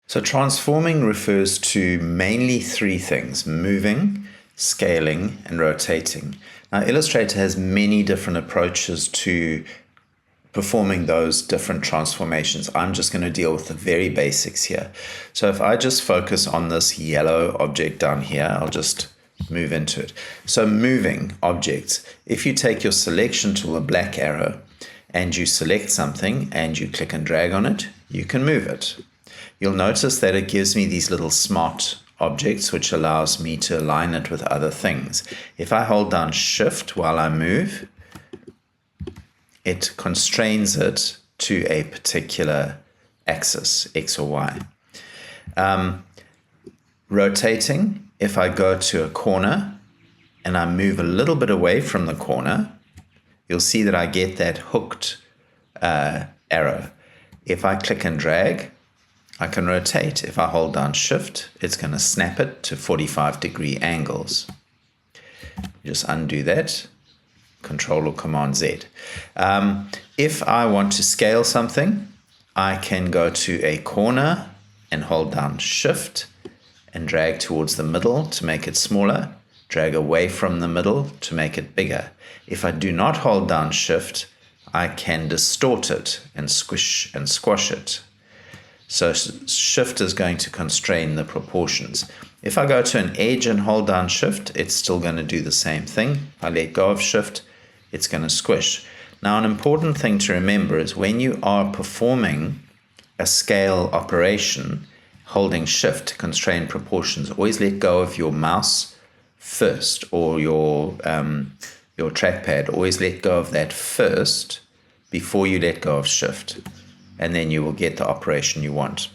So transforming refers to mainly three things: moving, scaling, and rotating. Now, Illustrator has many different approaches to performing those different transformations. I'm just going to deal with the very basics here. So if I just focus on this yellow object down here, I'll just move into it. So moving objects, if you take your selection tool, a black arrow, and you select something and you click and drag on it, you can move it. You'll notice that it gives me these little smart objects, which allows me to align it with other things. If I hold down Shift while I move, it constrains it to a particular axis, X or Y. Rotating, if I go to a corner and I move a little bit away from the corner, you'll see that I get that hooked arrow. If I click and drag, I can rotate. If I hold down Shift, it's going to snap it to 45-degree angles. Just undo that. Control or Command Z. If I want to scale something, I can go to a corner and hold down Shift and drag towards the middle to make it smaller, drag away from the middle to make it bigger. If I do not hold down Shift, I can distort it and squish and squash it. So Shift is going to constrain the proportions. If I go to an edge and hold down Shift, it's still going to do the same thing. If I let go of Shift, it's going to squish. Now, an important thing to remember is when you are performing a scale operation, holding Shift to constrain proportions, always let go of your mouse first, or your trackpad. Always let go of that first before you let go of Shift, and then you will get the operation you want.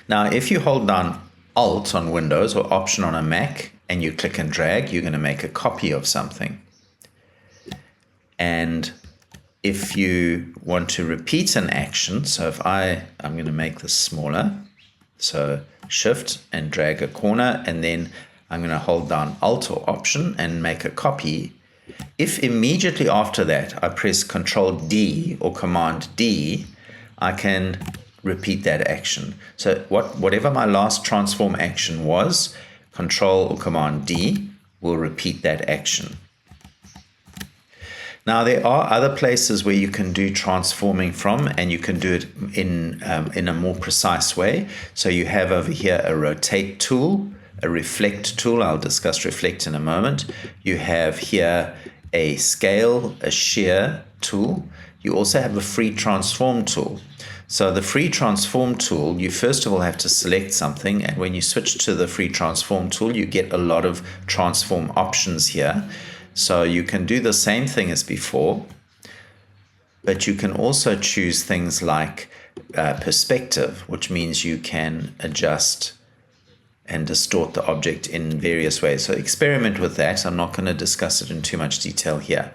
Now, if you hold down Alt on Windows or Option on a Mac and you click and drag, you're going to make a copy of something. And if you want to repeat an action, so if I'm going to make this smaller, so Shift and drag a corner, and then I'm going to hold down Alt or Option and make a copy. If immediately after that I press Control D or Command D, I can repeat that action. So whatever my last transform action was, Control or Command D will repeat that action. Now, there are other places where you can do transforming from, and you can do it in a more precise way. So you have over here a rotate tool, a reflect tool. I'll discuss reflect in a moment. You have here a scale, a shear tool. You also have a free transform tool. So the free transform tool, you first of all have to select something, and when you switch to the free transform tool, you get a lot of transform options here. So you can do the same thing as before, but you can also choose things like perspective, which means you can adjust and distort the object in various ways. So experiment with that. I'm not going to discuss it in too much detail here.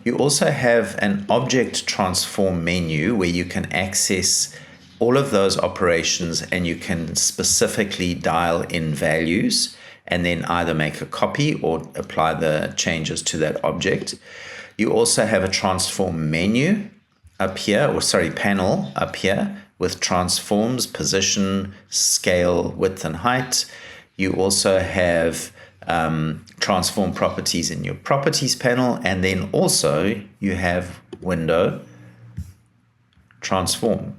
You also have an object transform menu where you can access all of those operations, and you can specifically dial in values and then either make a copy or apply the changes to that object. You also have a transform menu up here, panel up here with transforms, position, scale, width, and height. You also have transform properties in your properties panel, and then also you have window transform.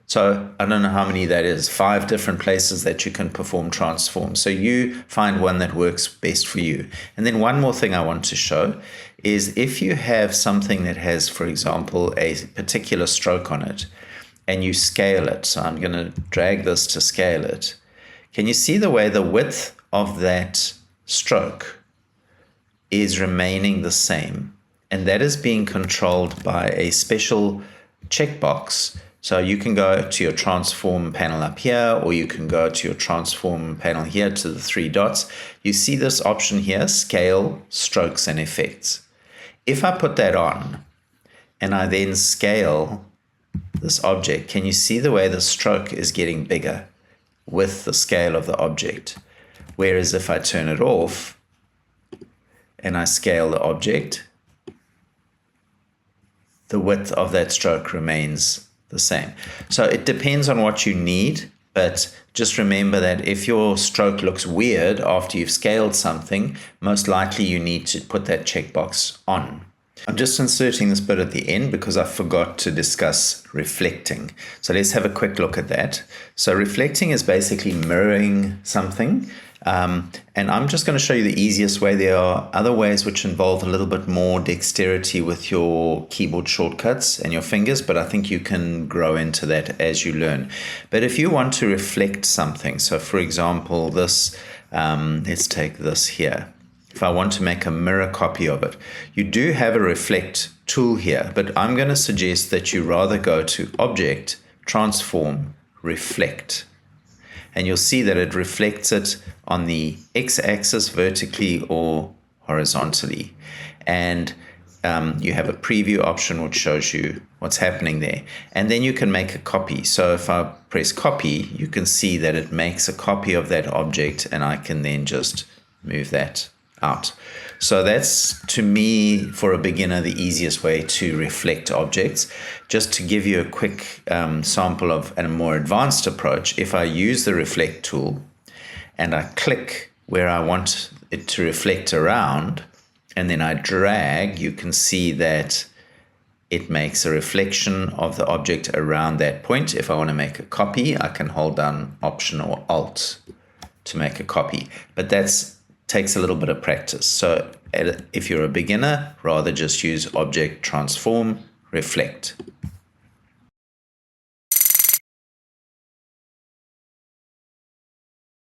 So I don't know how many that is, 5 different places that you can perform transform. So you find one that works best for you. And then one more thing I want to show is if you have something that has, for example, a particular stroke on it, and you scale it. So I'm going to drag this to scale it. Can you see the way the width of that stroke is remaining the same? And that is being controlled by a special checkbox. So you can go to your transform panel up here, or you can go to your transform panel here to the 3 dots. You see this option here, scale, strokes, and effects. If I put that on and I then scale this object, can you see the way the stroke is getting bigger with the scale of the object? Whereas if I turn it off and I scale the object, the width of that stroke remains the same. So it depends on what you need, but just remember that if your stroke looks weird after you've scaled something, most likely you need to put that checkbox on. I'm just inserting this bit at the end because I forgot to discuss reflecting. So let's have a quick look at that. So reflecting is basically mirroring something. And I'm just going to show you the easiest way. There are other ways which involve a little bit more dexterity with your keyboard shortcuts and your fingers, but I think you can grow into that as you learn. But if you want to reflect something, so for example, this, let's take this here. If I want to make a mirror copy of it, you do have a reflect tool here, but I'm going to suggest that you rather go to Object, Transform, Reflect. And you'll see that it reflects it on the x-axis vertically or horizontally. And you have a preview option which shows you what's happening there. And then you can make a copy. So if I press copy, you can see that it makes a copy of that object, and I can then just move that out. So that's, to me, for a beginner, the easiest way to reflect objects. Just to give you a quick sample of a more advanced approach, if I use the reflect tool and I click where I want it to reflect around, and then I drag, you can see that it makes a reflection of the object around that point. If I want to make a copy, I can hold down Option or Alt to make a copy. But that's takes a little bit of practice. So if you're a beginner, rather just use Object, Transform, Reflect.